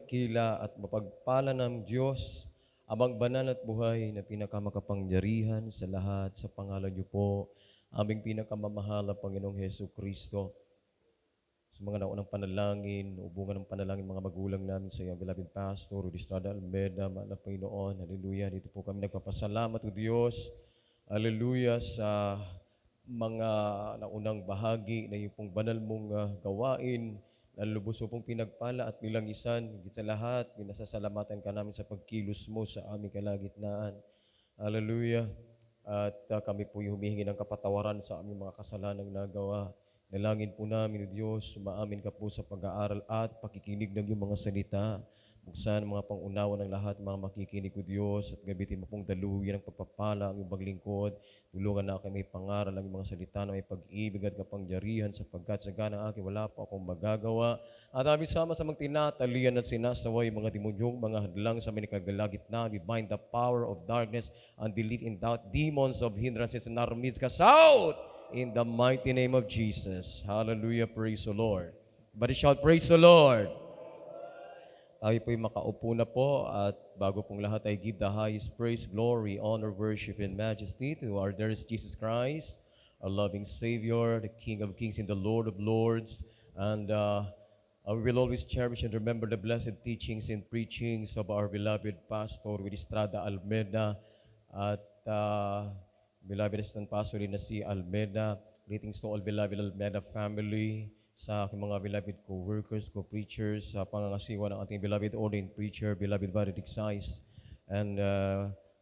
dakila at mapagpala ng Diyos, amang banal at buhay na pinakamakapangyarihan sa lahat, sa pangalan niyo po, aming pinakamamahal na Panginoong Hesus Kristo. Sa mga naunang panalangin, ubungan ng panalangin mga magulang namin sa iyong beloved Pastor, Rudy Estrada Almeda, mahal na Panginoon, hallelujah. Dito po kami nagpapasalamat o Diyos, hallelujah, sa mga naunang bahagi na iyong pong banal mong gawain, na lubos mo pong pinagpala at nilangisan. Higit sa lahat, pinasasalamatan ka namin sa pagkilos mo sa aming kalagitnaan. Hallelujah. At kami po yung humihingi ng kapatawaran sa aming mga kasalanang nagawa. Dalangin po namin, O Diyos, sumaamin ka po sa pag-aaral at pakikinig ng iyong mga salita. Buksan ang mga pangunawa ng lahat, mga makikinig, O Diyos, at gabitin mo pong daluyan ng pagpapala ang iyong baglingkod. Tulungan na kami may pangaral ang iyong mga salita na may pag-ibig at kapangyarihan sapagkat sa ganang akin wala pa akong magagawa. At aming sama sa mga tinatalian at sinasaway mga demonyong mga hadlang sa minikagalagitnaan. We bind the power of darkness and delete in doubt demons of hindrances and our midst. Cast out! In the mighty name of Jesus. Hallelujah. Praise the Lord. But shout, praise the Lord. Tayo po'y makaupo na po at bago pong lahat ay give the highest praise, glory, honor, worship, and majesty to our dearest Jesus Christ, our loving Savior, the King of Kings and the Lord of Lords. And we will always cherish and remember the blessed teachings and preachings of our beloved Pastor Rudy Estrada Almeda at beloved assistant pastor rin na si Almeda. Greetings to all beloved Almeda family, sa aking mga beloved co-workers, co-preachers, sa pangangasiwa ng ating beloved ordained preacher, beloved Benedict Sais, and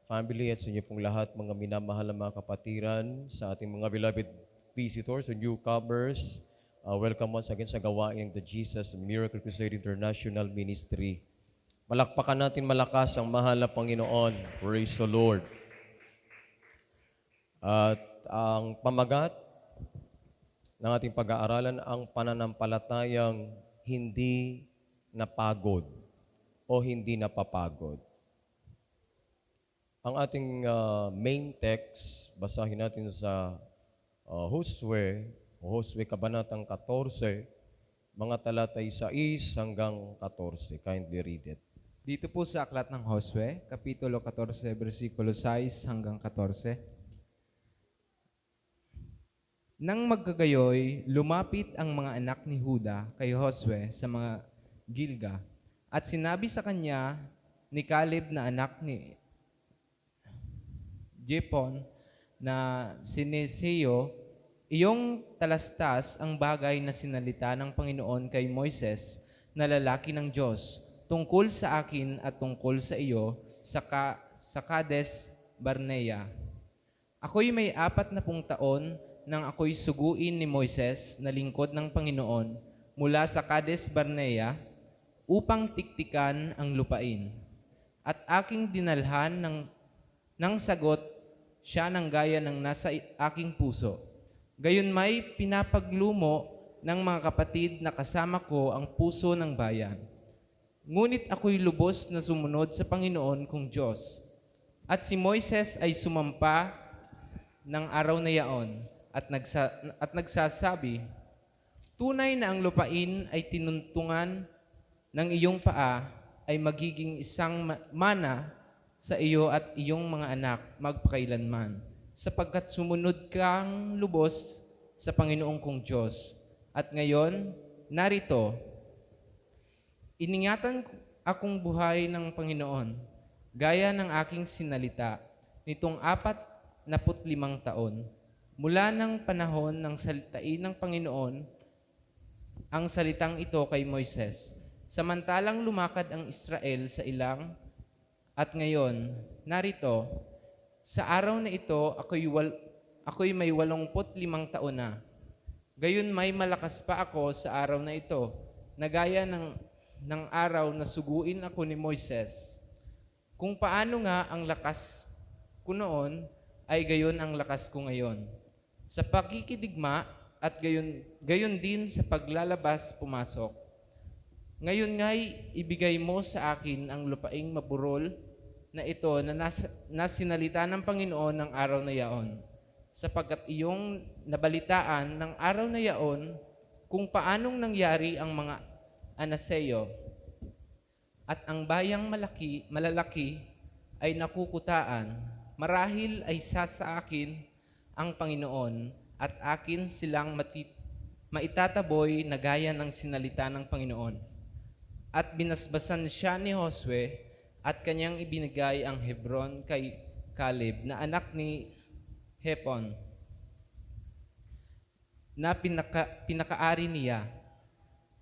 family at sa inyo pong lahat, mga minamahal na mga kapatiran, sa ating mga beloved visitors o newcomers. Welcome once again sa gawain ng The Jesus Miracle Crusade International Ministry. Malakpakan natin malakas ang mahal na Panginoon. Praise the Lord. At ang pamagat ng ating pag-aaralan, ang pananampalatayang hindi napagod o hindi napapagod. Ang ating main text, basahin natin sa Josue Kabanatang 14, mga talatay 6 hanggang 14. Kindly read it. Dito po sa aklat ng Josue, Kapitulo 14, versikulo 6 hanggang 14. Nang magkagayoy, lumapit ang mga anak ni Huda kay Josue sa mga Gilga, at sinabi sa kanya ni Caleb na anak ni Jepon na sineseo, iyong talastas ang bagay na sinalita ng Panginoon kay Moises na lalaki ng Diyos tungkol sa akin at tungkol sa iyo sa Kades Barnea. Ako'y may 40 taon nang ako'y suguin ni Moises na lingkod ng Panginoon mula sa Kades Barnea upang tiktikan ang lupain. At aking dinalhan ng sagot siya ng gaya ng nasa aking puso. Gayon may pinapaglumo ng mga kapatid na kasama ko ang puso ng bayan. Ngunit ako'y lubos na sumunod sa Panginoon kong Diyos. At si Moises ay sumampa ng araw na yaon at nagsasabi, tunay na ang lupain ay tinuntungan ng iyong paa ay magiging isang mana sa iyo at iyong mga anak magpakailanman, sapagkat sumunod kang lubos sa Panginoong kong Diyos. At ngayon, narito, iningatan akong buhay ng Panginoon, gaya ng aking sinalita, nitong 45 taon. Mula ng panahon ng salitain ng Panginoon ang salitang ito kay Moises, samantalang lumakad ang Israel sa ilang, at ngayon, narito, sa araw na ito, ako'y may 85 taon na. Gayon may malakas pa ako sa araw na ito, na gaya ng araw na suguin ako ni Moises. Kung paano nga ang lakas ko noon, ay gayon ang lakas ko ngayon. Sa pakikidigma at gayon din sa paglalabas pumasok. Ngayon nga'y ibigay mo sa akin ang lupaing maburol na ito na sinalita ng Panginoon ng araw na yaon, sapagkat iyong nabalitaan ng araw na yaon kung paanong nangyari ang mga Anaseo at ang bayang malalaki ay nakukutaan. Marahil ay sa akin ang Panginoon at akin silang maitataboy na gaya ng sinalita ng Panginoon. At binasbasan siya ni Josue at kanyang ibinigay ang Hebron kay Caleb na anak ni Hepon na pinakaari niya.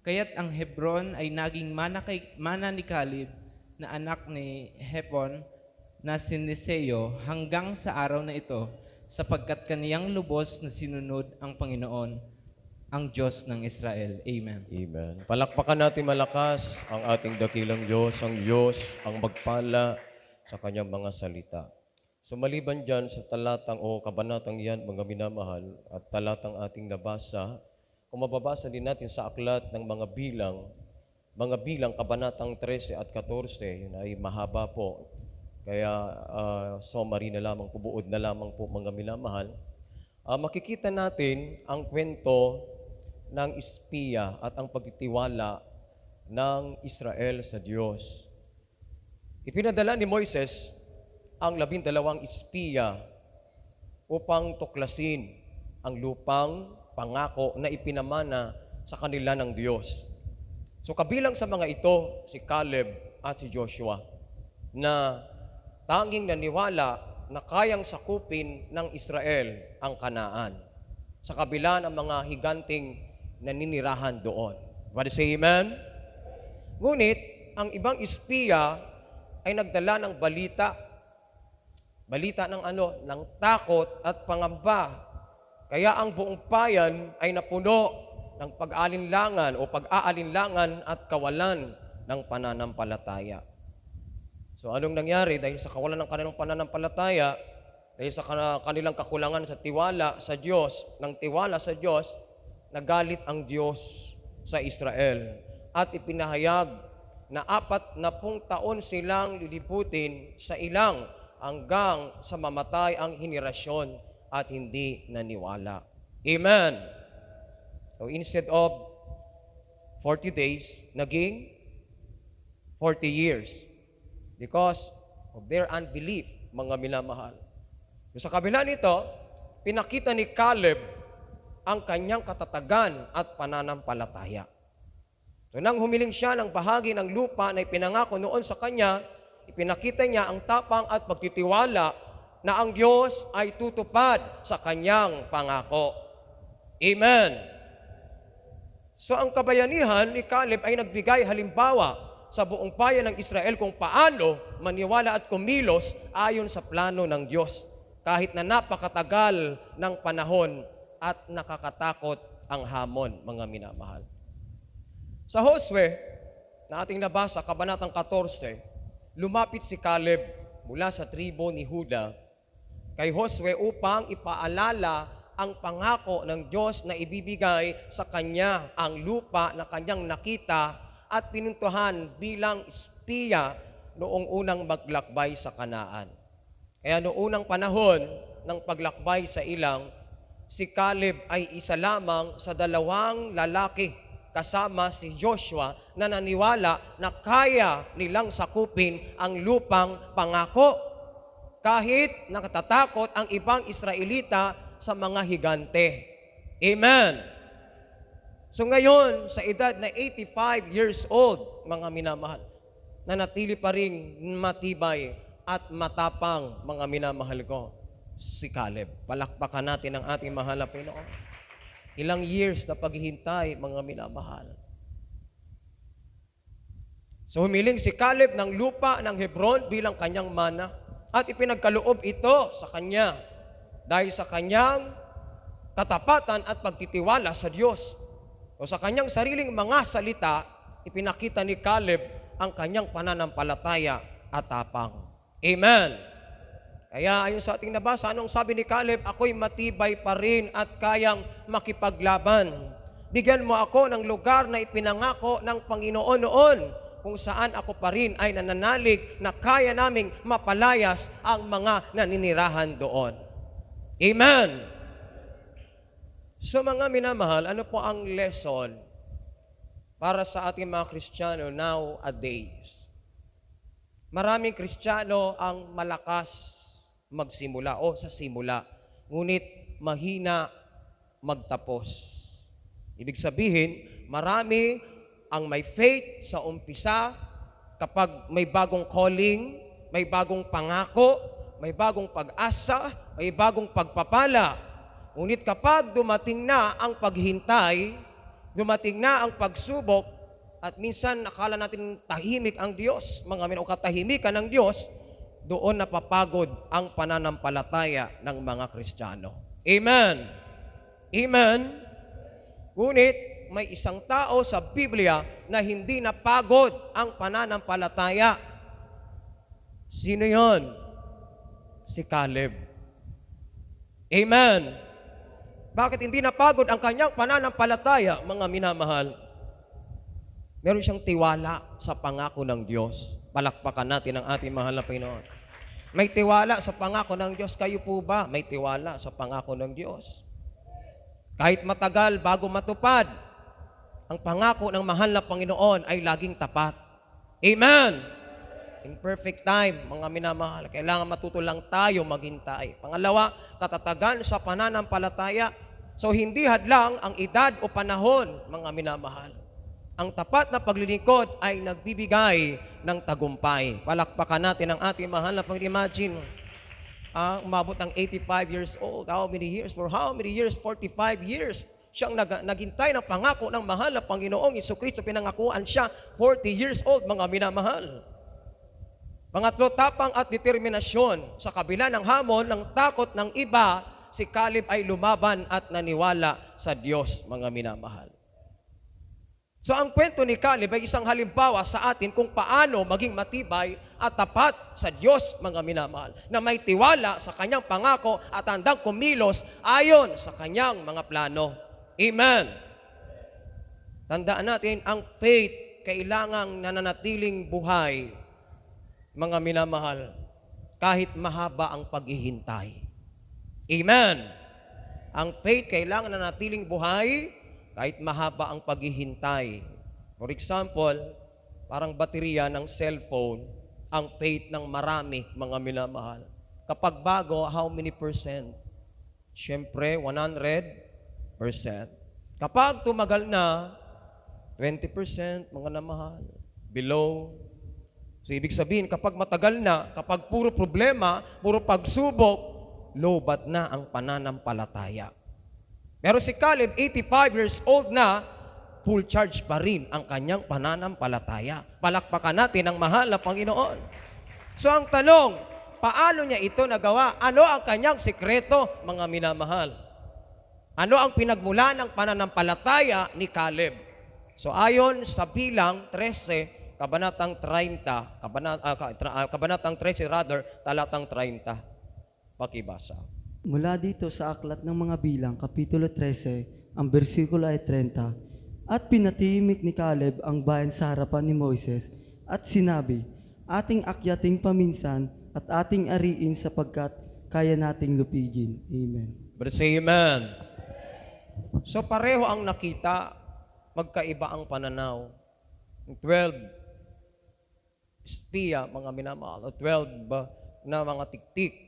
Kaya't ang Hebron ay naging mana ni Caleb na anak ni Hepon na siniseo hanggang sa araw na ito, sapagkat kaniyang lubos na sinunod ang Panginoon, ang Diyos ng Israel. Amen. Amen. Palakpakan natin malakas ang ating dakilang Diyos, ang magpala sa kanyang mga salita. So maliban dyan sa talatang o kabanatang yan, mga minamahal, at talatang ating nabasa, kung mababasa din natin sa aklat ng mga bilang, kabanatang 13 at 14, yun ay mahaba po. Kaya summary na lamang po, buod na lamang po mga minamahal. Makikita natin ang kwento ng espiya at ang pagtitiwala ng Israel sa Diyos. Ipinadala ni Moises ang 12 espiya upang tuklasin ang lupang pangako na ipinamana sa kanila ng Diyos. So kabilang sa mga ito, si Caleb at si Joshua, na tanging naniwala na kayang sakupin ng Israel ang Kanaan sa kabila ng mga higanting naninirahan doon. What say amen? Ngunit, ang ibang espiya ay nagdala ng balita ng takot at pangamba. Kaya ang buong bayan ay napuno ng pag-aalinlangan at kawalan ng pananampalataya. So anong nangyari? Dahil sa kawalan ng kanilang pananampalataya, dahil sa kanilang kakulangan sa tiwala sa Diyos, nagalit ang Diyos sa Israel at ipinahayag na 40 taon silang liliputin sa ilang hanggang sa mamatay ang henerasyon at hindi naniwala. Amen. So instead of 40 days, naging 40 years because of their unbelief, mga minamahal. So, sa kabila nito, pinakita ni Caleb ang kanyang katatagan at pananampalataya. So nang humiling siya ng bahagi ng lupa na ipinangako noon sa kanya, ipinakita niya ang tapang at pagtitiwala na ang Diyos ay tutupad sa kanyang pangako. Amen. So ang kabayanihan ni Caleb ay nagbigay halimbawa sa buong bayan ng Israel kung paano maniwala at kumilos ayon sa plano ng Diyos, kahit na napakatagal ng panahon at nakakatakot ang hamon, mga minamahal. Sa Josue, na ating nabasa, kabanatang 14, lumapit si Caleb mula sa tribo ni Juda kay Josue upang ipaalala ang pangako ng Diyos na ibibigay sa kanya ang lupa na kanyang nakita at pinuntuhan bilang espiya noong unang maglakbay sa Kanaan. Kaya noong unang panahon ng paglakbay sa ilang, si Caleb ay isa lamang sa 2 lalaki kasama si Joshua na naniwala na kaya nilang sakupin ang lupang pangako kahit nakatatakot ang ibang Israelita sa mga higante. Amen. So ngayon, sa edad na 85 years old, mga minamahal, nanatili pa ring matibay at matapang, mga minamahal ko, si Caleb. Palakpakan natin ang ating mahal na Panginoon. Ilang years na paghihintay, mga minamahal. So humiling si Caleb ng lupa ng Hebron bilang kanyang mana at ipinagkaloob ito sa kanya dahil sa kanyang katapatan at pagtitiwala sa Diyos. O sa kanyang sariling mga salita, ipinakita ni Caleb ang kanyang pananampalataya at tapang. Amen. Kaya ayon sa ating nabasa, anong sabi ni Caleb? Ako'y matibay pa rin at kayang makipaglaban. Bigyan mo ako ng lugar na ipinangako ng Panginoon noon, kung saan ako pa rin ay nananalig na kaya naming mapalayas ang mga naninirahan doon. Amen. So mga minamahal, ano po ang lesson para sa ating mga Kristiyano nowadays? Maraming Kristiyano ang malakas magsimula o sa simula, ngunit mahina magtapos. Ibig sabihin, marami ang may faith sa umpisa kapag may bagong calling, may bagong pangako, may bagong pag-asa, may bagong pagpapala. Ngunit kapag dumating na ang paghintay, dumating na ang pagsubok, at minsan akala natin tahimik ang Diyos, mga o katahimikan ng Diyos, doon napapagod ang pananampalataya ng mga Kristiyano. Amen. Amen. Ngunit may isang tao sa Biblia na hindi napagod ang pananampalataya. Sino yon? Si Caleb. Amen. Bakit hindi napagod ang kanyang pananampalataya, mga minamahal? Meron siyang tiwala sa pangako ng Diyos. Palakpakan natin ang ating mahal na Panginoon. May tiwala sa pangako ng Diyos. Kayo po ba may tiwala sa pangako ng Diyos? Kahit matagal bago matupad, ang pangako ng mahal na Panginoon ay laging tapat. Amen! In perfect time, mga minamahal, kailangan matuto lang tayo maghintay. Pangalawa, katatagan sa pananampalataya. So hindi hadlang ang edad o panahon, mga minamahal. Ang tapat na paglilingkod ay nagbibigay ng tagumpay. Palakpakan natin ang ating mahal na Panginoon. Imagine, umabot ng 85 years old. How many years? For how many years? 45 years. Siyang naghintay ng pangako ng mahal na Panginoong Jesucristo. Pinangakuan siya 40 years old, mga minamahal. Pangatlo, tapang at determinasyon. Sa kabila ng hamon, ng takot ng iba, si Caleb ay lumaban at naniwala sa Diyos, mga minamahal. So ang kwento ni Caleb ay isang halimbawa sa atin kung paano maging matibay at tapat sa Diyos, mga minamahal, na may tiwala sa kanyang pangako at handang kumilos ayon sa kanyang mga plano. Amen. Tandaan natin, ang faith kailangang nananatiling buhay, mga minamahal, kahit mahaba ang paghihintay. Amen. Ang faith kailangan nananatiling buhay kahit mahaba ang paghihintay. For example, parang baterya ng cellphone, ang faith ng marami, mga minamahal. Kapag bago, how many percent? Siyempre, 100%. Kapag tumagal na, 20%, mga namahal. Below. So, ibig sabihin, kapag matagal na, kapag puro problema, puro pagsubok, lobat na ang pananampalataya. Pero si Caleb, 85 years old na, full charge pa rin ang kanyang pananampalataya. Palakpakan natin ang mahal na Panginoon. So ang tanong, paano niya ito nagawa? Ano ang kanyang sikreto, mga minamahal? Ano ang pinagmula ng pananampalataya ni Caleb? So ayon sa Bilang 13, kabanatang 30, kabanatang 13 rather, talatang 30. Pakibasa. Mula dito sa Aklat ng Mga Bilang, Kapitulo 13, ang bersikulo ay 30. At pinatihimik ni Caleb ang bayan sa harapan ni Moises at sinabi, ating akyating paminsan at ating ariin sapagkat kaya nating lupigin. Amen. But say amen. So pareho ang nakita, magkaiba ang pananaw. 12 espiya, mga minamahal, o 12 na mga tiktik.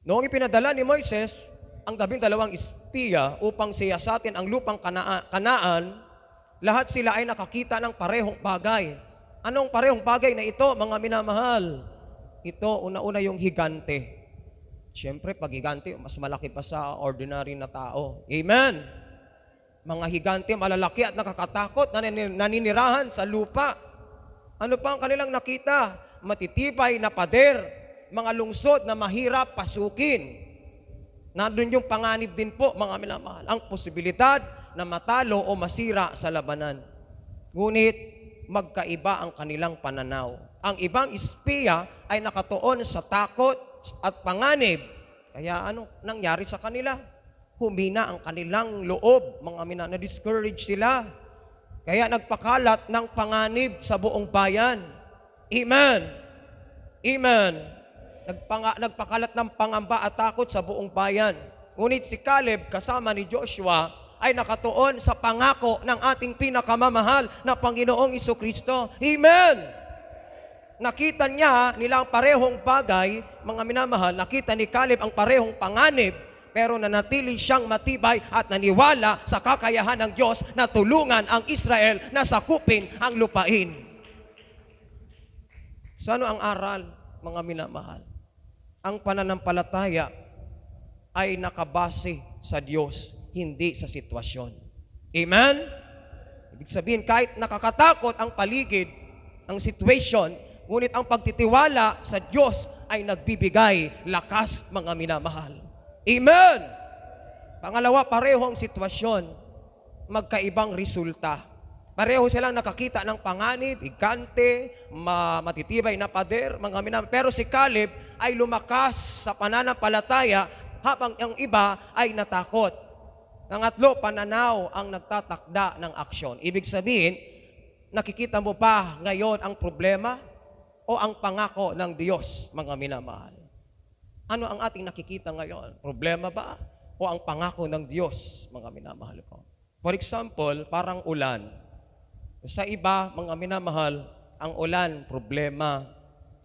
Noong ipinadala ni Moises ang 12 espiya upang siyasatin ang lupang Kanaan, lahat sila ay nakakita ng parehong bagay. Anong parehong bagay na ito, mga minamahal? Ito, una-una yung higante. Siyempre, pag higante, mas malaki pa sa ordinary na tao. Amen! Mga higante, malalaki at nakakatakot, naninirahan sa lupa. Ano pa ang kanilang nakita? Matitibay na pader, mga lungsod na mahirap pasukin. Nandun yung panganib din po, mga minamahal, ang posibilidad na matalo o masira sa labanan. Ngunit, magkaiba ang kanilang pananaw. Ang ibang espiya ay nakatuon sa takot at panganib. Kaya ano nangyari sa kanila? Humina ang kanilang loob, mga minamahal, na-discourage sila. Kaya nagpakalat ng panganib sa buong bayan. Amen. Amen. Nagpakalat ng pangamba at takot sa buong bayan. Ngunit si Caleb kasama ni Joshua ay nakatuon sa pangako ng ating pinakamamahal na Panginoong Jesucristo. Amen! nakita nila ang parehong bagay, mga minamahal, nakita ni Caleb ang parehong panganib, pero nanatili siyang matibay at naniwala sa kakayahan ng Diyos na tulungan ang Israel na sakupin ang lupain. So ano ang aral, mga minamahal? Ang pananampalataya ay nakabase sa Diyos, hindi sa sitwasyon. Amen? Ibig sabihin, kahit nakakatakot ang paligid, ang situation, ngunit ang pagtitiwala sa Diyos ay nagbibigay lakas, mga minamahal. Amen! Pangalawa, pareho ang sitwasyon, magkaibang resulta. Pareho silang nakakita ng panganib, higante, matitibay na pader, mga minamahal. Pero si Caleb ay lumakas sa pananampalataya habang ang iba ay natakot. Pangatlo, pananaw ang nagtatakda ng aksyon. Ibig sabihin, nakikita mo pa ngayon ang problema o ang pangako ng Diyos, mga minamahal? Ano ang ating nakikita ngayon? Problema ba o ang pangako ng Diyos, mga minamahal ko? For example, parang ulan. Sa iba, mga minamahal, ang ulan, problema.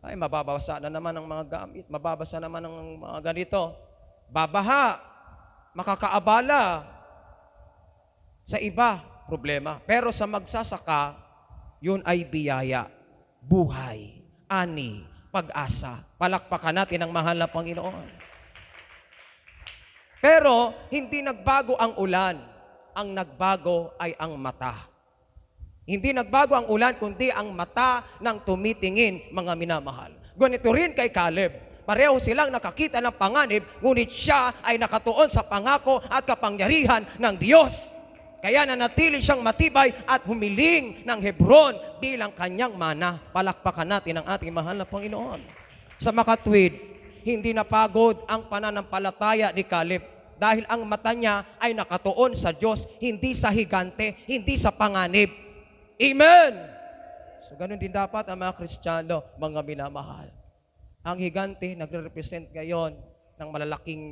Ay, mababasa na naman ang mga gamit, mababasa naman ang mga ganito. Babaha, makakaabala. Sa iba, problema. Pero sa magsasaka, yun ay biyaya, buhay, ani, pag-asa. Palakpakan natin ang mahal na Panginoon. Pero hindi nagbago ang ulan. Ang nagbago ay ang mata. Hindi nagbago ang ulan, kundi ang mata ng tumitingin, mga minamahal. Ganito rin kay Caleb. Pareho silang nakakita ng panganib, ngunit siya ay nakatuon sa pangako at kapangyarihan ng Diyos. Kaya nanatili siyang matibay at humiling ng Hebron bilang kanyang mana. Palakpakan natin ang ating mahal na Panginoon. Sa makatwid, hindi napagod ang pananampalataya ni Caleb dahil ang mata niya ay nakatuon sa Diyos, hindi sa higante, hindi sa panganib. Amen! So ganun din dapat ang mga Kristiyano, mga minamahal. Ang higante nagre-represent ngayon ng malalaking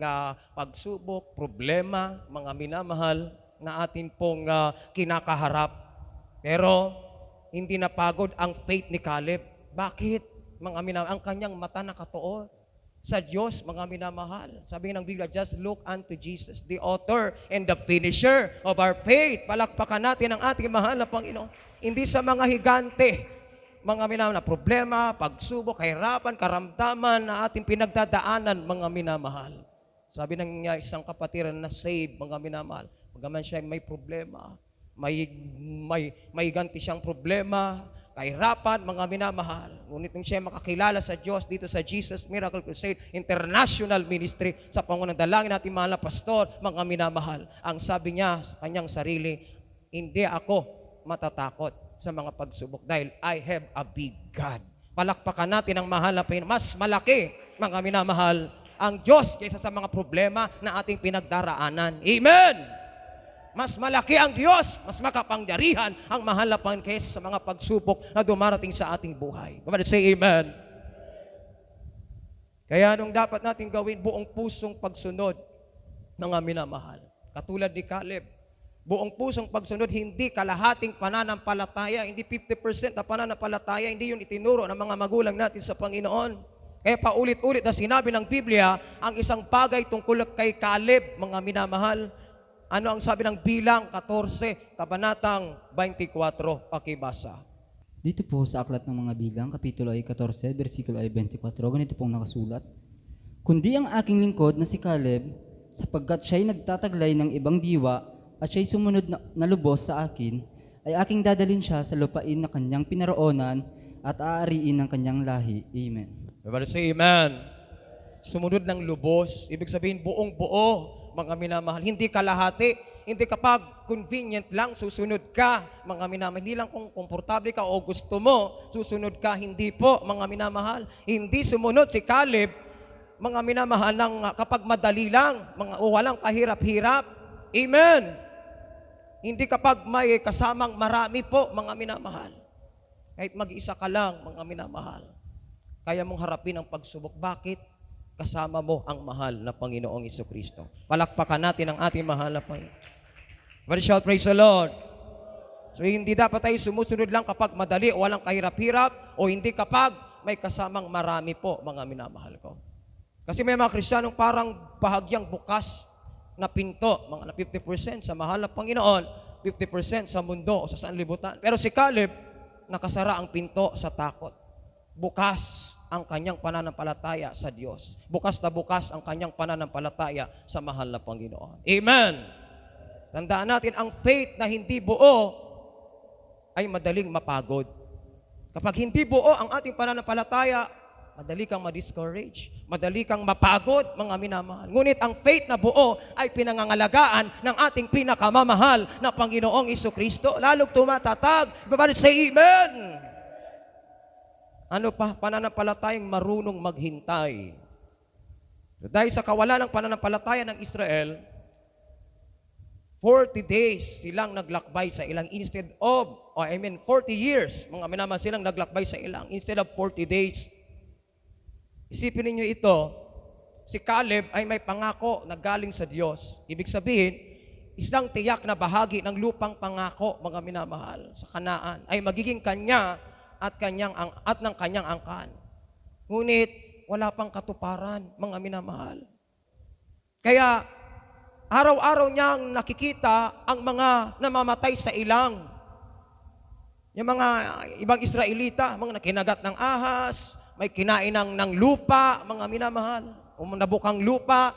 pagsubok, problema, mga minamahal na atin pong kinakaharap. Pero hindi napagod ang faith ni Caleb. Bakit? Mga minamahal, ang kanyang mata nakatuon sa Diyos, mga minamahal. Sabi ng Biblia, just look unto Jesus, the author and the finisher of our faith. Palakpakan natin ang ating mahal na Panginoon. Hindi sa mga higante, mga minamahal, na problema, pagsubok, kahirapan, karamdaman na ating pinagdadaanan, mga minamahal. Sabi ng isang kapatiran na save, mga minamahal, pagaman siya may problema, may ganti siyang problema, kahirapan, mga minamahal. Ngunit nung siya makakilala sa Diyos dito sa Jesus Miracle Crusade International Ministry, sa pangunang dalangin natin mahal na pastor, mga minamahal, ang sabi niya sa kanyang sarili, hindi ako matatakot sa mga pagsubok dahil I have a big God. Palakpakan natin ang mahal na Panginoon. Mas malaki, mga minamahal, ang Diyos kaysa sa mga problema na ating pinagdaraanan. Amen! Mas malaki ang Diyos, mas makapangyarihan ang mahal na Panginoon kaysa sa mga pagsubok na dumarating sa ating buhay. Come on, say amen. Kaya anong dapat natin gawin? Buong pusong pagsunod, mga minamahal. Katulad ni Caleb, buong pusong pagsunod, hindi kalahating pananampalataya, hindi 50% na pananampalataya, hindi yun itinuro ng mga magulang natin sa Panginoon. Kaya paulit-ulit na sinabi ng Biblia, ang isang bagay tungkol kay Caleb, mga minamahal. Ano ang sabi ng Bilang 14, kabanatang 24, pakibasa. Dito po sa Aklat ng mga Bilang, Kapitulo ay 14, versikulo ay 24, ganito pong nakasulat. Kundi ang aking lingkod na si Caleb, sapagkat siya'y nagtataglay ng ibang diwa at siya'y sumunod na lubos sa akin, ay aking dadalhin siya sa lupain na kanyang pinaroonan at aariin ng kanyang lahi. Amen. Everybody say amen. Sumunod ng lubos, ibig sabihin buong buo, mga minamahal. Hindi kalahati, hindi kapag convenient lang, susunod ka, mga minamahal. Hindi lang kung komportable ka o gusto mo, susunod ka. Hindi po, mga minamahal. Hindi sumunod si Caleb, mga minamahal, ng kapag madali lang, walang kahirap-hirap. Amen. Hindi kapag may kasamang marami po, mga minamahal. Kahit mag-isa ka lang, mga minamahal, kaya mong harapin ang pagsubok. Bakit? Kasama mo ang mahal na Panginoong Jesucristo. Palakpakan natin ang ating mahal na Panginoon. Everybody shout, praise the Lord. So hindi dapat tayo sumusunod lang kapag madali o walang kahirap-hirap, o hindi kapag may kasamang marami po, mga minamahal ko. Kasi may mga Kristiyanong parang bahagyang bukas na pinto, mga na 50% sa mahal na Panginoon, 50% sa mundo o sa sanlibutan. Pero si Caleb, nakasara ang pinto sa takot. Bukas ang kanyang pananampalataya sa Diyos. Bukas na bukas ang kanyang pananampalataya sa mahal na Panginoon. Amen! Tandaan natin, ang faith na hindi buo ay madaling mapagod. Kapag hindi buo ang ating pananampalataya, madali kang ma-discourage, madali kang mapagod, mga minamahal. Ngunit ang faith na buo ay pinangangalagaan ng ating pinakamamahal na Panginoong Jesucristo. Lalong tumatatag. Everybody say amen! Ano pa? Pananampalatayang marunong maghintay. Dahil sa kawalan ng pananampalataya ng Israel, 40 days silang naglakbay sa ilang instead of, 40 years, mga minamahal, silang naglakbay sa ilang instead of 40 days. Isipin niyo ito, si Caleb ay may pangako na galing sa Diyos. Ibig sabihin, isang tiyak na bahagi ng lupang pangako, mga minamahal, sa Kanaan ay magiging kanya at ng kanyang angkan. Ngunit wala pang katuparan, mga minamahal. Kaya araw-araw niyang nakikita ang mga namamatay sa ilang. Yung mga ibang Israelita, mga nakinagat ng ahas, may kinain ng lupa, mga minamahal, o nabukang lupa,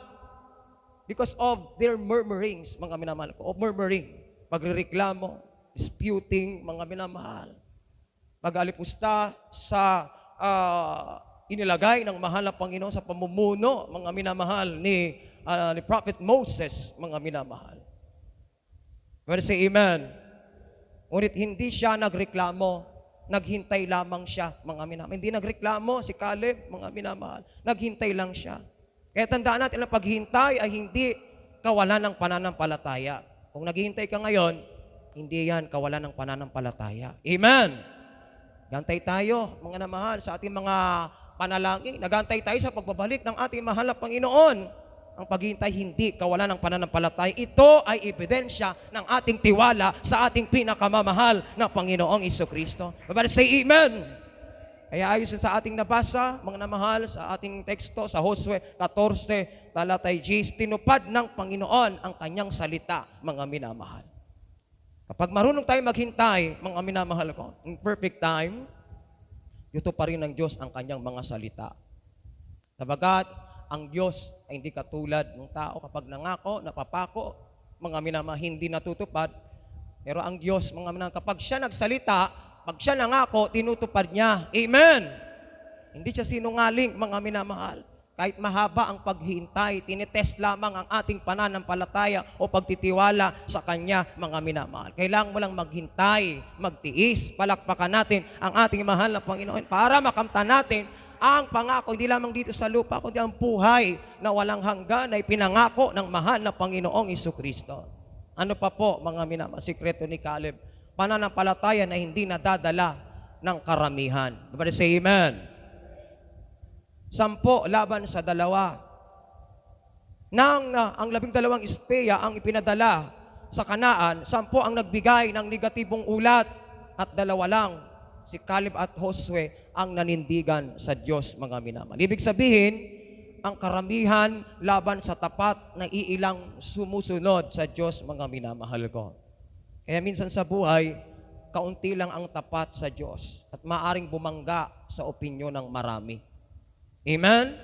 because of their murmurings, mga minamahal ko, of murmuring, pagrereklamo, disputing, mga minamahal, pag-alipusta sa inilagay ng mahal na Panginoon sa pamumuno, mga minamahal, ni Prophet Moses, mga minamahal. Well, say amen. Ngunit hindi siya nagreklamo, naghintay lamang siya, mga minamahal. Hindi nagreklamo si Caleb, mga minamahal. Naghintay lang siya. Kaya tandaan natin, ang paghintay ay hindi kawalan ng pananampalataya. Kung naghihintay ka ngayon, hindi yan kawalan ng pananampalataya. Amen! Gantay tayo, mga namahal, sa ating mga panalangin. Nagantay tayo sa pagbabalik ng ating mahal na Panginoon. Ang paghihintay hindi kawalan ng pananampalataya. Ito ay ebidensya ng ating tiwala sa ating pinakamamahal na Panginoong Jesucristo. Everybody say amen! Kaya ayos sa ating nabasa, mga namahal, sa ating teksto, sa Josue 14, talatay G, tinupad ng Panginoon ang kanyang salita, mga minamahal. Kapag marunong tayo maghintay, mga minamahal ko, in perfect time, yuto pa rin ng Diyos ang kanyang mga salita. Sabagat, ang Diyos ay hindi katulad ng tao. Kapag nangako, napapako, mga minamahal, hindi natutupad. Pero ang Diyos, mga minamahal, kapag siya nagsalita, pag siya nangako, tinutupad niya. Amen! Hindi siya sinungaling, mga minamahal. Kahit mahaba ang paghihintay, tinitest lamang ang ating pananampalataya o pagtitiwala sa Kanya, mga minamahal. Kailangan mo lang maghintay, magtiis, palakpakan natin ang ating mahal na Panginoon para makamtan natin ang pangako, hindi lamang dito sa lupa, kundi ang buhay na walang hanggan ay pinangako ng mahal na Panginoong Jesucristo. Ano pa po, mga minamahal, sikreto ni Caleb? Pananampalataya na hindi nadadala ng karamihan. Everybody say amen. 10 laban sa 2. Nang ang 12 espeya ang ipinadala sa Kanaan, 10 ang nagbigay ng negatibong ulat at 2 lang, si Caleb at Josue, ang nanindigan sa Diyos, mga minamahal. Ibig sabihin, ang karamihan laban sa tapat na iilang sumusunod sa Diyos, mga minamahal ko. Kaya minsan sa buhay, kaunti lang ang tapat sa Diyos at maaring bumangga sa opinyon ng marami. Amen?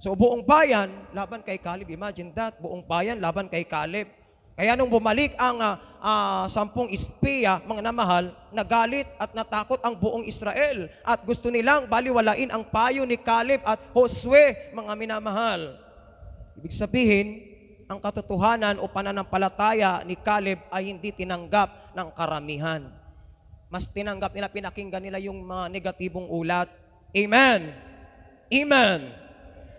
So buong bayan, laban kay Caleb. Imagine that, buong bayan, laban kay Caleb. Kaya nung bumalik ang 10 espiya, mga namahal, nagalit at natakot ang buong Israel. At gusto nilang baliwalain ang payo ni Caleb at Josue, mga minamahal. Ibig sabihin, ang katotohanan o pananampalataya ni Caleb ay hindi tinanggap ng karamihan. Mas tinanggap nila, pinakinggan nila yung mga negatibong ulat. Amen! Amen.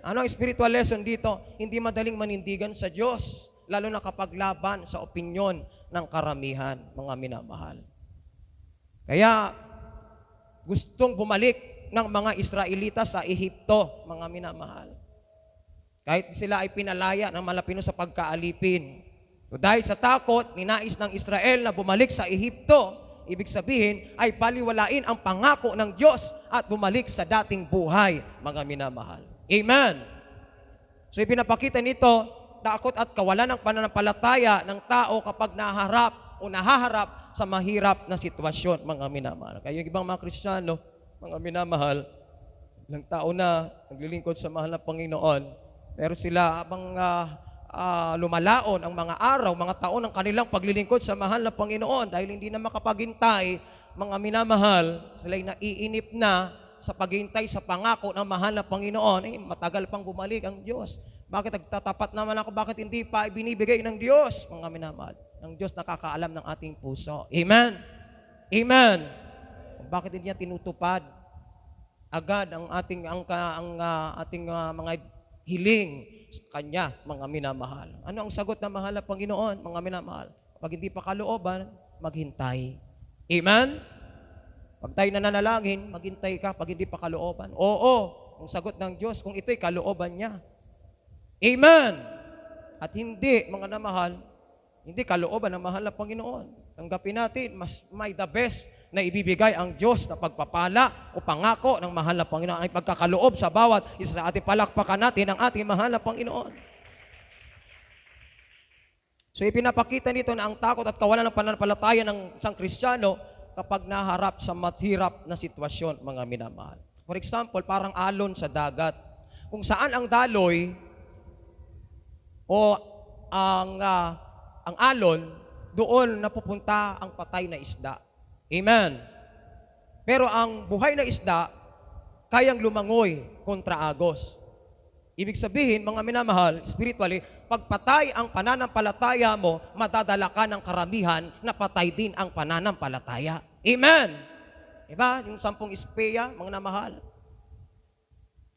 Ano ang spiritual lesson dito? Hindi madaling manindigan sa Diyos, lalo na kapag laban sa opinyon ng karamihan, mga minamahal. Kaya, gustong bumalik ng mga Israelita sa Ehipto, mga minamahal. Kahit sila ay pinalaya ng Malapino sa pagkaalipin. So, dahil sa takot, ninais ng Israel na bumalik sa Ehipto, ibig sabihin ay baliwalain ang pangako ng Diyos at bumalik sa dating buhay, mga minamahal. Amen. So ipinapakita nito, takot at kawalan ng pananampalataya ng tao kapag nahaharap sa mahirap na sitwasyon, mga minamahal. Kaya yung ibang mga Kristiyano, mga minamahal, ilang tao na naglilingkod sa mahal na Panginoon, pero sila habang lumalaon ang mga araw, mga taon ng kanilang paglilingkod sa mahal na Panginoon dahil hindi na makapaghintay, mga minamahal, sila'y naiinip na sa paghintay sa pangako ng mahal na Panginoon. Matagal pang bumalik ang Diyos. Bakit nagtatapat naman ako? Bakit hindi pa ibinibigay ng Diyos? Mga minamahal, ang Diyos nakakaalam ng ating puso. Amen? Amen? Bakit hindi niya tinutupad agad ang ating mga hiling sa Kanya, mga minamahal? Ano ang sagot ng mahal na Panginoon, mga minamahal? Pag hindi pa kalooban, maghintay. Amen? Pag tayo nananalangin, maghintay ka pag hindi pa kalooban. Oo, ang sagot ng Diyos kung ito'y kalooban niya. Amen! At hindi, mga namahal, hindi kalooban ng mahal na Panginoon. Tanggapin natin, mas may the best na ibibigay ang Diyos na pagpapala o pangako ng mahal na Panginoon ay pagkakaloob sa bawat isa sa ating. Palakpakan natin ang ating mahal na Panginoon. So ipinapakita nito na ang takot at kawalan ng pananampalataya ng isang Kristiyano kapag naharap sa mahirap na sitwasyon, mga minamahal. For example, parang alon sa dagat. Kung saan ang daloy o ang alon, doon napupunta ang patay na isda. Amen. Pero ang buhay na isda, kayang lumangoy kontra agos. Ibig sabihin, mga minamahal, spiritually, pagpatay ang pananampalataya mo, madadala ka ng karamihan na patay din ang pananampalataya. Amen. Diba? Yung 10 espeya, mga namahal.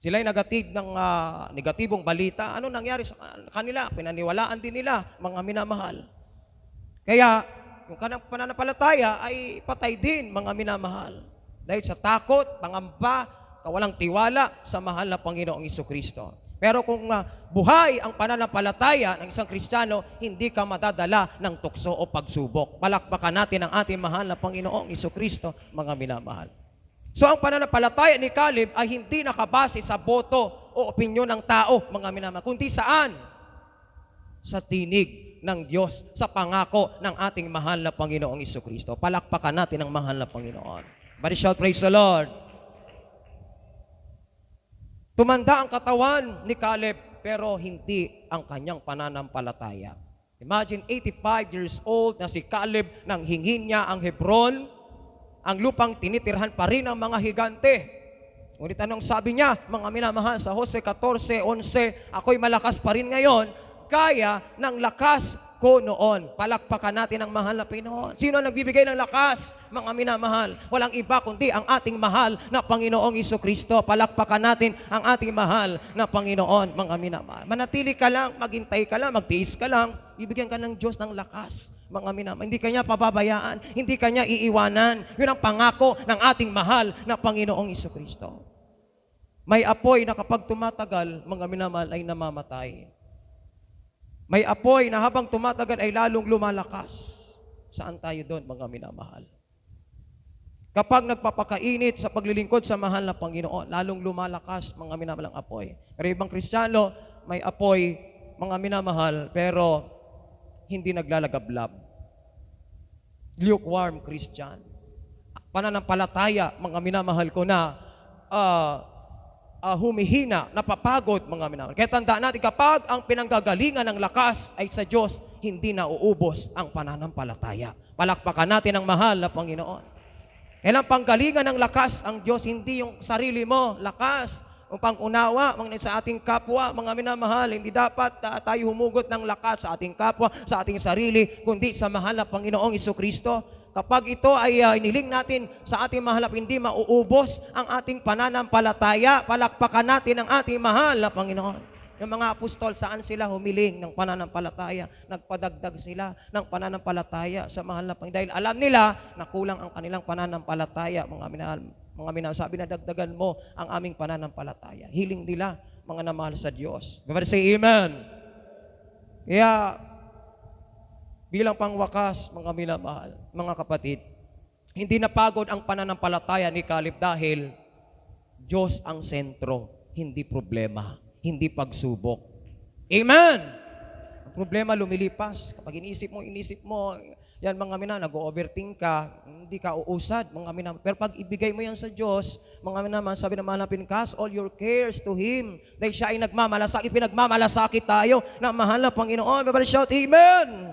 Sila'y nagatid ng negatibong balita. Ano nangyari sa kanila? Pinaniwalaan din nila, mga minamahal. Kaya, yung kanang pananampalataya ay patay din, mga minamahal. Dahil sa takot, pangamba, kawalang tiwala sa mahal na Panginoong Jesucristo. Pero kung buhay ang pananampalataya ng isang Kristiyano, hindi ka madadala ng tukso o pagsubok. Palakpakan natin ang ating mahal na Panginoong Jesucristo, mga minamahal. So ang pananampalataya ni Caleb ay hindi nakabase sa boto o opinyon ng tao, mga minamahal, kundi saan? Sa tinig ng Diyos, sa pangako ng ating mahal na Panginoong Jesucristo. Palakpakan natin ang mahal na Panginoon. But shout, praise the Lord. Tumanda ang katawan ni Caleb, pero hindi ang kanyang pananampalataya. Imagine 85 years old na si Caleb, nang hingin niya ang Hebron, ang lupang tinitirhan pa rin ng mga higante. Ngunit anong sabi niya, mga minamahal, sa Jose 14:11, ako'y malakas pa rin ngayon, kaya ng lakas ko noon. Palakpakan natin ang mahal na Panginoon. Sino ang nagbibigay ng lakas, mga minamahal? Walang iba kundi ang ating mahal na Panginoong Jesucristo. Palakpakan natin ang ating mahal na Panginoon, mga minamahal. Manatili ka lang, maghintay ka lang, magtiis ka lang, bibigyan ka ng Diyos ng lakas, mga minamahal. Hindi kanya pababayaan, hindi kanya iiwanan. Yun ang pangako ng ating mahal na Panginoong Jesucristo. May apoy na kapag tumatagal, mga minamahal, ay namamatay. May apoy na habang tumatagal ay lalong lumalakas. Saan tayo doon, mga minamahal? Kapag nagpapakainit sa paglilingkod sa mahal na Panginoon, lalong lumalakas, mga minamahal, ang apoy. Pero ibang Kristiyano, may apoy, mga minamahal, pero hindi naglalagablab. Lukewarm Christian. Pananampalataya, mga minamahal ko na, humihina, napapagod, mga minamahal. Kaya tandaan natin, kapag ang pinanggagalingan ng lakas ay sa Diyos, hindi na uubos ang pananampalataya. Palakpakan natin ang mahal na Panginoon. Kailang panggalingan ng lakas ang Diyos, hindi yung sarili mo, lakas, ang pangunawa sa ating kapwa, mga minamahal. Hindi dapat tayo humugot ng lakas sa ating kapwa, sa ating sarili, kundi sa mahal na Panginoong Jesucristo. Kapag ito ay iniling natin sa ating mahal, hindi mauubos ang ating pananampalataya. Palakpakan natin ang ating mahal na Panginoon. Yung mga apostol, saan sila humiling ng pananampalataya? Nagpadagdag sila ng pananampalataya sa mahal na Panginoon. Dahil alam nila na kulang ang kanilang pananampalataya. Mga minahal, sabi na dagdagan mo ang aming pananampalataya. Hiling nila, mga namahal sa Diyos. Everybody say amen. Kaya, bilang pangwakas, mga minamahal, mga kapatid, Hindi napagod ang pananampalataya ni Caleb dahil Diyos ang sentro, hindi problema, hindi pagsubok. Amen! Ang problema lumilipas. Kapag inisip mo, yan mga mina, nag-overthink ka, hindi ka uusad, mga mina. Pero pag ibigay mo yan sa Diyos, mga mina, sabi na manapin, cast all your cares to Him. Dahil siya ay nagmamalasakit, pinagmamalasakit tayo na mahal na Panginoon. Everybody shout, Amen!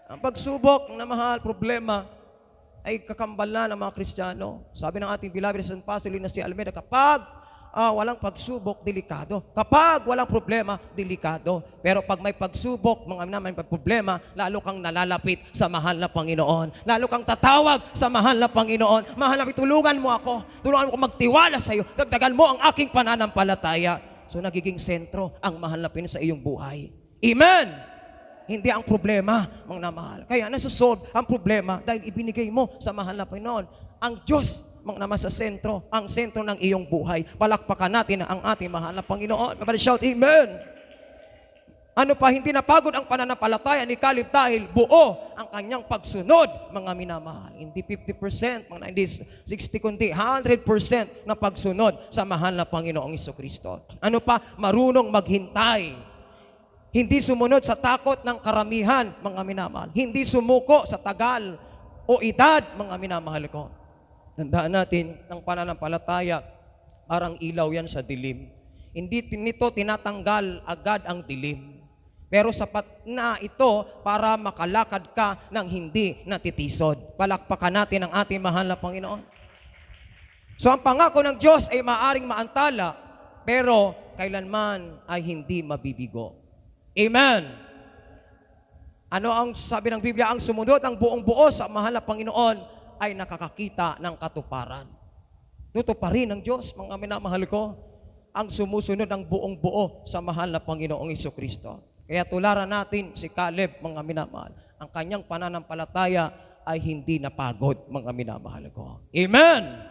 Ang pagsubok na mahal, problema, ay kakambalan ng mga Kristiyano. Sabi ng ating beloved San Pastor na si Almeida, kapag walang pagsubok, delikado. Kapag walang problema, delikado. Pero pag may pagsubok, mga naman may problema, lalo kang nalalapit sa mahal na Panginoon. Lalo kang tatawag sa mahal na Panginoon. Mahal na, tulungan mo ako. Tulungan mo ako magtiwala sa iyo. Dagdagan mo ang aking pananampalataya. So nagiging sentro ang mahal na Panginoon sa iyong buhay. Amen! Hindi ang problema, mga namahal. Kaya nasusolve ang problema dahil ibinigay mo sa mahal na Panginoon. Ang Diyos, mga naman sa sentro, ang sentro ng iyong buhay. Palakpakan natin ang ating mahal na Panginoon. Everybody shout, Amen! Ano pa, hindi napagod ang pananampalataya ni Caleb dahil buo ang kanyang pagsunod, mga minamahal. Hindi 50%, mga hindi 60, kundi 100% na pagsunod sa mahal na Panginoong Jesucristo. Ano pa, marunong maghintay. Hindi sumunod sa takot ng karamihan, mga minamahal. Hindi sumuko sa tagal o edad, mga minamahal ko. Tandaan natin, ang pananampalataya, parang ilaw yan sa dilim. Hindi nito tinatanggal agad ang dilim. Pero sapat na ito para makalakad ka ng hindi natitisod. Palakpakan natin ang ating mahal na Panginoon. So ang pangako ng Diyos ay maaring maantala, pero kailanman ay hindi mabibigo. Amen! Ano ang sabi ng Biblia? Ang sumunod ang buong buo sa mahal na Panginoon ay nakakakita ng katuparan. Tutuparin ng Diyos, mga minamahal ko, ang sumusunod ang buong buo sa mahal na Panginoong Jesucristo. Kaya tularan natin si Caleb, mga minamahal. Ang kanyang pananampalataya ay hindi napagod, mga minamahal ko. Amen!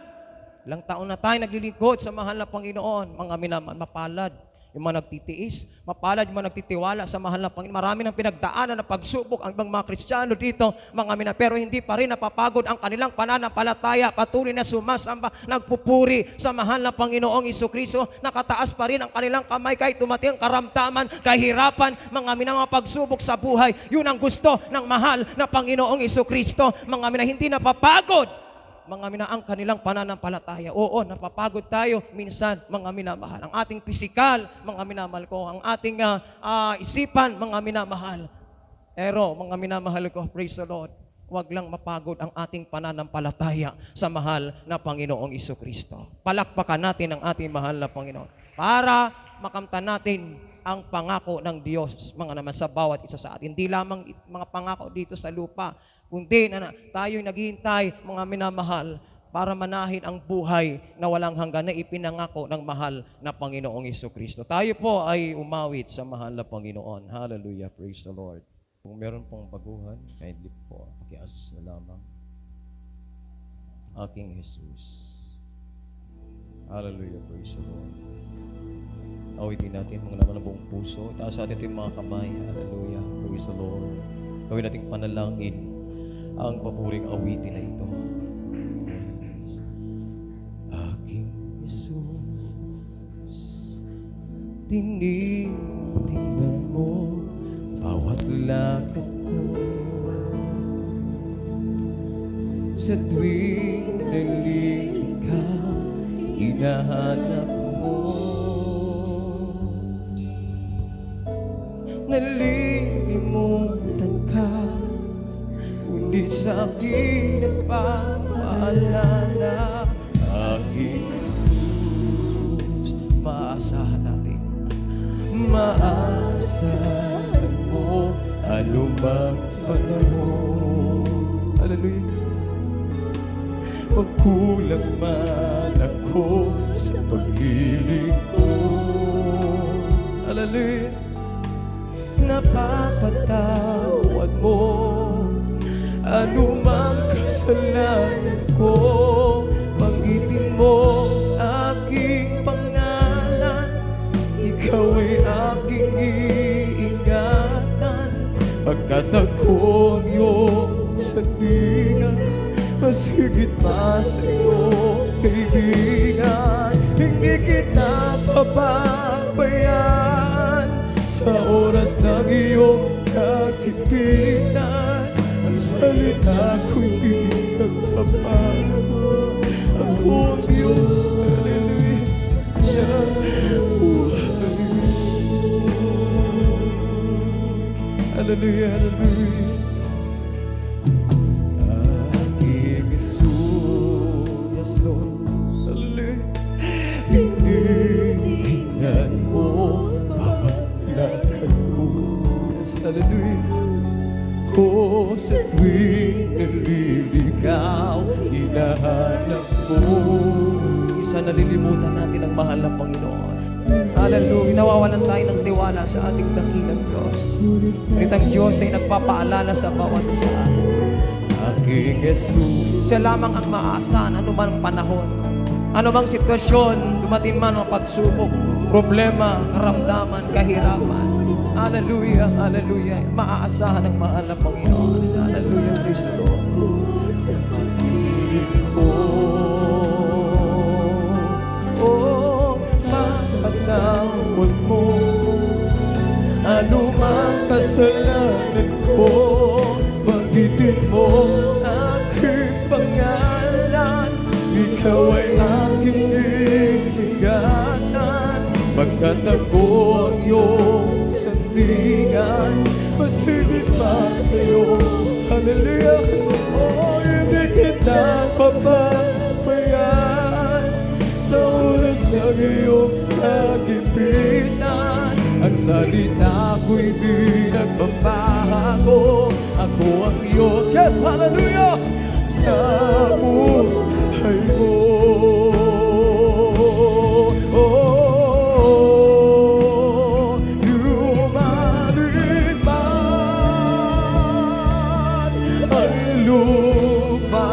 Ilang taon na tayo naglilingkod sa mahal na Panginoon, mga minamahal, mapalad. Yung mga nagtitiis, mapalad yung mga nagtitiwala sa mahal na Panginoon. Marami ng pinagdaanan na pagsubok ang ibang mga Kristiyano dito, mga mina, pero hindi pa rin napapagod ang kanilang pananampalataya. Patuloy na sumasamba, nagpupuri sa mahal na Panginoong Jesucristo. Nakataas pa rin ang kanilang kamay kahit dumating ang karamdaman, kahirapan, mga mina, mga pagsubok sa buhay. Yun ang gusto ng mahal na Panginoong Jesucristo. Mga mina, hindi napapagod. Mga mina, ang kanilang pananampalataya. Oo, napapagod tayo minsan, mga minamahal. Ang ating pisikal, mga minamahal ko. Ang ating isipan, mga minamahal. Pero, mga minamahal ko, praise the Lord, huwag lang mapagod ang ating pananampalataya sa mahal na Panginoong Jesucristo. Palakpakan natin ang ating mahal na Panginoon para makamtan natin ang pangako ng Diyos, mga naman sa bawat isa sa atin. Hindi lamang mga pangako dito sa lupa, kundi na tayo'y naghihintay, mga minamahal, para manahin ang buhay na walang hanggan na ipinangako ng mahal na Panginoong Jesucristo. Tayo po ay umawit sa mahal na Panginoon. Hallelujah, praise the Lord. Kung meron pong baguhan, kindly po, pakiasis na lamang. Aking Jesus. Hallelujah, praise the Lord. Awitin natin mga naman ng buong puso. Taas natin yung mga kamay. Hallelujah, praise the Lord. Gawin natin panalangin ang papuring awitin na ito. Yes. Aking Jesus, tinitingnan mo bawat lakad ko. Sa tuwing naling ikaw, hinahanap mo. Nalilimutan ka, ngunit sa akin nagpapaalala. Aking Jesus, maasahan natin, maasahan mo anumang panahon. Hallelujah. Magkulang man ako sa paglilingkod. Hallelujah. Napapatawad mo anumang kasalanan ko. Banggitin mo aking pangalan, ikaw ay aking iingatan. Pagkat ako'ng iyong sandigan, mas higit pa sa'yo, kaibigan. Hindi kita papabayaan sa oras ng iyong kagipitan. Ang salita ko hindi nagpapago. Ako ang Diyos, hallelujah, hallelujah, hallelujah. Aking Jesus, yes Lord, hallelujah. Tinitingnan mo bawat lakad ko, yes, hallelujah. Oh, sa tuwing naliligaw, hinahanap mo. Isa nalilimutan natin ang mahal na Panginoon. Hallelujah. Nawawalan tayo ng tiwala sa ating dakilang Diyos. Ngunit ang Diyos ay nagpapaalala sa bawat isa. Aking Jesus, siya lamang ang maasahan anuman ang panahon. Anumang sitwasyon, dumating man ang pagsubok, problema, karamdaman, kahirapan. Hallelujah, hallelujah. Maaasahan ang mahal na Panginoon. Hallelujah, Kristo Lord. Sa pag-ibig ko, oh, mapatawad mo anumang kasalanan ko. Banggitin mo aking pangalan, ikaw ay aking ibigatan. Pagkatago ang iyong sandigan, mas higit pa sa'yo, hallelujah. Oh, hindi kita papabayaan sa oras ng iyong kagipitan. Ang salita ko'y di nagbabago. Ako ang Diyos, yes, hallelujah, sa buhay mo.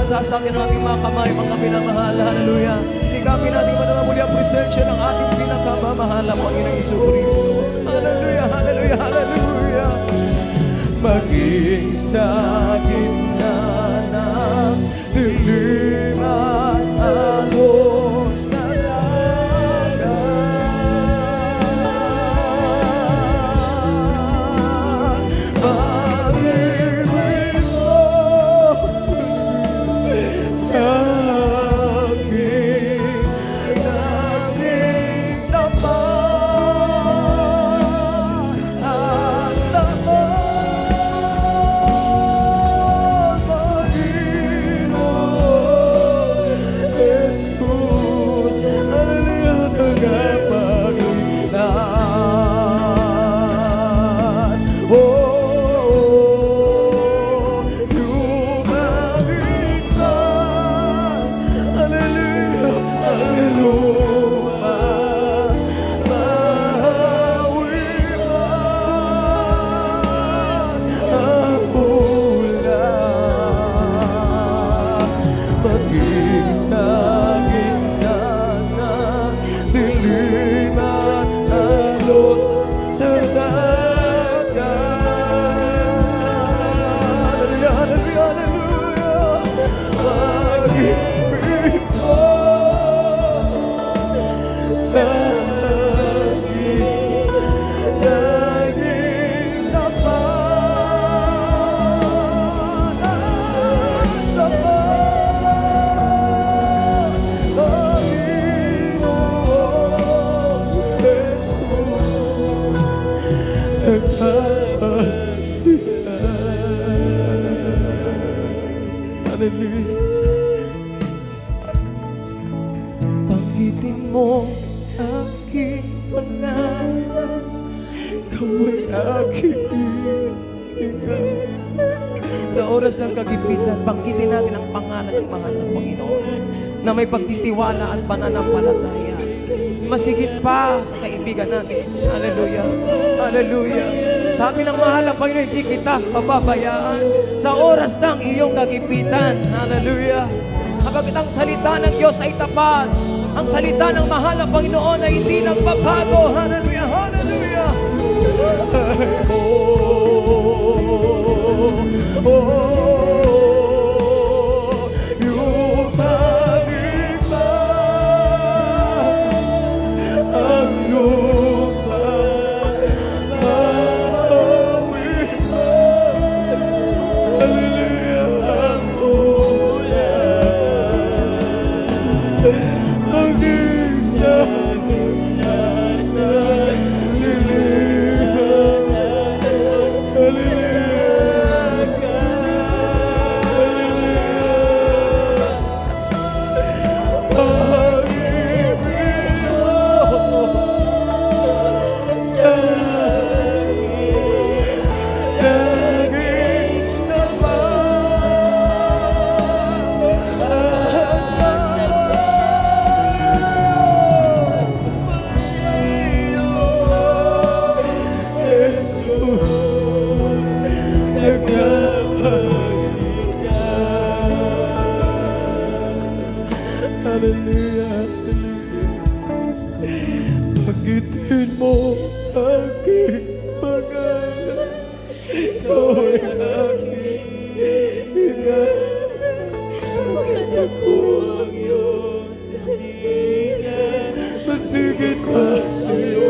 Taas natin ang ating mga kamay, mga pinamahal, hallelujah. Sikapin natin manang muli ang presensya ng ating pinakamamahal na Panginoong Jesucristo. Hallelujah, hallelujah, hallelujah. Maging sa gitna ng dilim at agos na dagat, pag-ibig mo sa aking naging tapat at sa Panginoon Jesus, hallelujah, tagapagligtas. Hallelujah. Banggitin mo aking pangalan, ikaw ay aking ibigay. Sa oras ng kagipitan, banggitin natin ang pangalan ng mahal ng Panginoon na may pagtitiwala at pananampalataya. Masigit pa sa kaibigan natin. Hallelujah. Hallelujah. Sabi ng mahal ng Panginoon, hindi kita pababayaan sa oras ng iyong kagipitan. Hallelujah. Kapag ang salita ng Diyos ay tapat, ang salita ng mahal ng Panginoon ay hindi nagbabago. Hallelujah. Hallelujah. aking sandalan. Hallelujah, hallelujah. Banggitin mo aking pangalan. Ikaw ay aking hinahanap. Pagkat ako ang iyong sandigan, masigit pa sa'yo.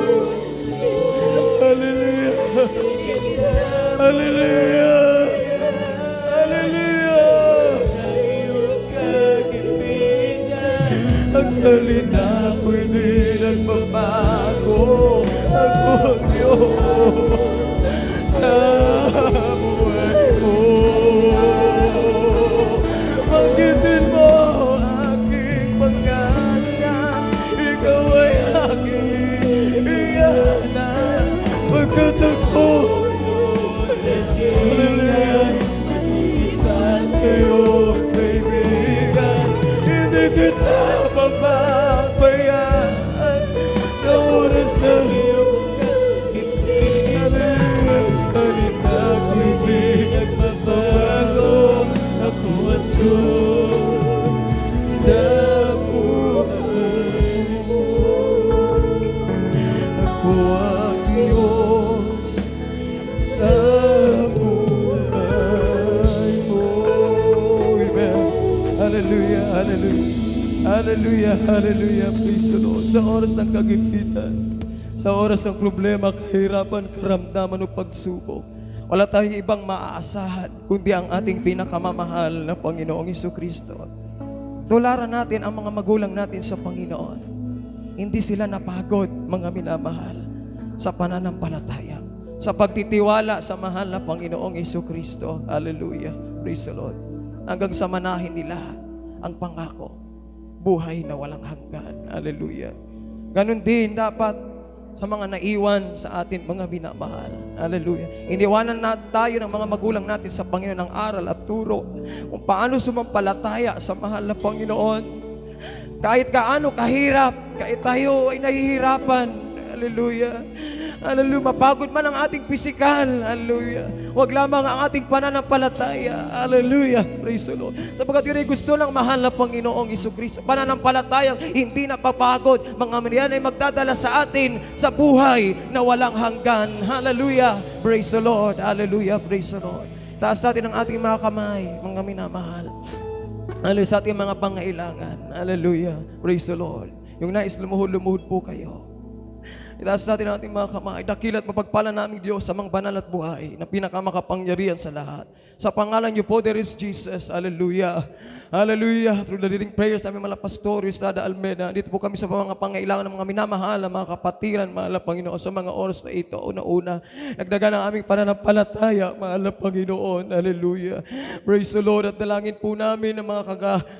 Hallelujah, hallelujah. Ang salita ko'y di nagbabago. Ako ang Diyos sa buhay ko. Banggitin mo aking pangalan. Ikaw ay aking iyanan. Pagkat ako hallelujah, sa'yo kaibigan. Hindi kita pababayaan sa oras na iyong hallelujah. Salita ko'y di nagbabago. Ako ang Diyos sa buhay mo. Ako ang Diyos sa buhay mo. Amen. Hallelujah, hallelujah. Hallelujah, hallelujah. Praise the Lord. Sa oras ng kagipitan, sa oras ng problema, kahirapan, karamdaman o pagsubok, wala tayong ibang maaasahan kundi ang ating pinakamamahal na Panginoong Jesucristo. Tularan natin ang mga magulang natin sa Panginoon. Hindi sila napagod, mga minamahal, sa pananampalataya, sa pagtitiwala sa mahal na Panginoong Jesucristo. Hallelujah. Praise the Lord. Hanggang sa manahin nila ang pangako, buhay na walang hanggan. Hallelujah. Ganon din dapat sa mga naiwan sa atin mga minamahal. Hallelujah. Iniwanan na tayo ng mga magulang natin sa Panginoon ng aral at turo kung paano sumampalataya sa mahal na Panginoon. Kahit kaano kahirap, kahit tayo ay nahihirapan. Hallelujah. Hallelujah. Mapagod man ang ating pisikal. Hallelujah. Huwag lamang ang ating pananampalataya. Hallelujah. Praise the Lord. Sapagkat yun ay gusto ng mahal na Panginoong Jesucristo. Pananampalatayang hindi napapagod. Mga maniyan ay magdadala sa atin sa buhay na walang hanggan. Hallelujah. Praise the Lord. Hallelujah. Praise the Lord. Taas natin ang ating mga kamay, mga minamahal. Hallelujah. Sa ating mga pangailangan. Hallelujah. Praise the Lord. Yung nais lumuhod po kayo. Itaas natin ang ating mga kamay. Dakila at mapagpala namin Diyos sa mga banal at buhay na pinakamakapangyarihan sa lahat. Sa pangalan niyo po, there is Jesus. Hallelujah. Hallelujah. Through the leading prayers namin mga pastor, Estrada Almeida, dito po kami sa mga pangailangan ng mga minamahal, mga kapatiran, mahal na Panginoon, sa mga oras na ito. Una-una, nagdagan ang aming pananampalataya, mahal na Panginoon. Hallelujah. Praise the Lord. At dalangin po namin ang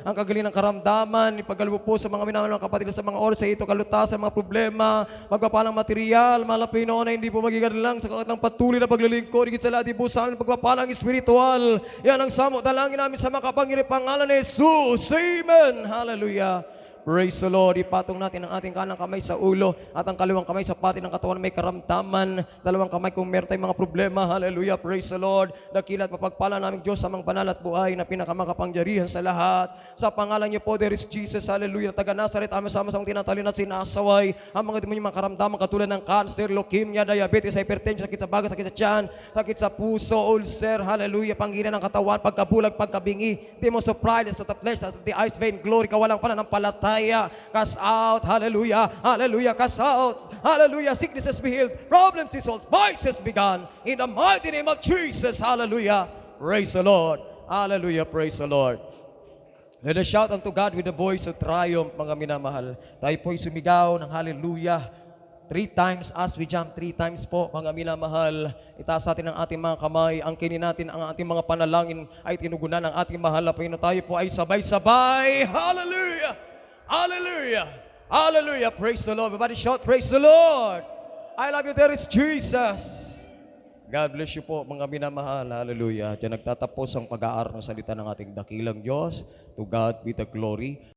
ang kagaling ng karamdaman, ipagkalbo po sa mga minamahal, mga kapatiran sa mga oras na ito, kalutasan, mga problema, magpapalang material, mahal na Panginoon, na hindi po magiging lang sa kakatang patuloy na paglilingkod, higit sa lahat po sa amin, pagpapalang espiritual. Yan ang samo, dalangin namin sa makapangyarihang pangalan ni Jesus. Amen. Hallelujah. Praise the Lord. Ipatong natin ang ating kanang kamay sa ulo at ang kaliwang kamay sa pati ng katawan may karamdaman. Dalawang kamay kung meron tayong mga problema. Hallelujah. Praise the Lord. Dakila at mapagpala namin Diyos sa mga banal at buhay na pinakamakapangyarihan sa lahat. Sa pangalan niyo po, there is Jesus. Hallelujah. Taga Nazaret, amin sama-samang tinatalin at sinasaway ang mga demonyo, mga karamdaman katulad ng cancer, leukemia, diabetes, hypertension, sakit sa baga, sakit sa tiyan, sakit sa puso, ulcer. Hallelujah. Panghinan ng katawan, pagkabulag, pagkabingi, demons of pride, of the flesh, of the eyes, vain glory, kawalang pananampalataya. Cast out, hallelujah, hallelujah, cast out, hallelujah, sicknesses be healed, problems is solved, vices begun, in the mighty name of Jesus, hallelujah, praise the Lord, hallelujah, praise the Lord. Let us shout unto God with the voice of triumph, mga minamahal. Tayo po'y sumigaw ng hallelujah. 3 times as we jump, 3 times po, mga minamahal. Itaas natin ang ating mga kamay. Angkinin natin ang ating mga panalangin ay tinugunan ng ating mahal na Panginoon. Tayo po ay sabay-sabay. Hallelujah! Hallelujah! Hallelujah! Praise the Lord. Everybody shout, praise the Lord! I love you, there is Jesus! God bless you po, mga minamahal. Hallelujah. Diyan nagtatapos ang pag-aaral ng salita ng ating dakilang Diyos. To God be the glory.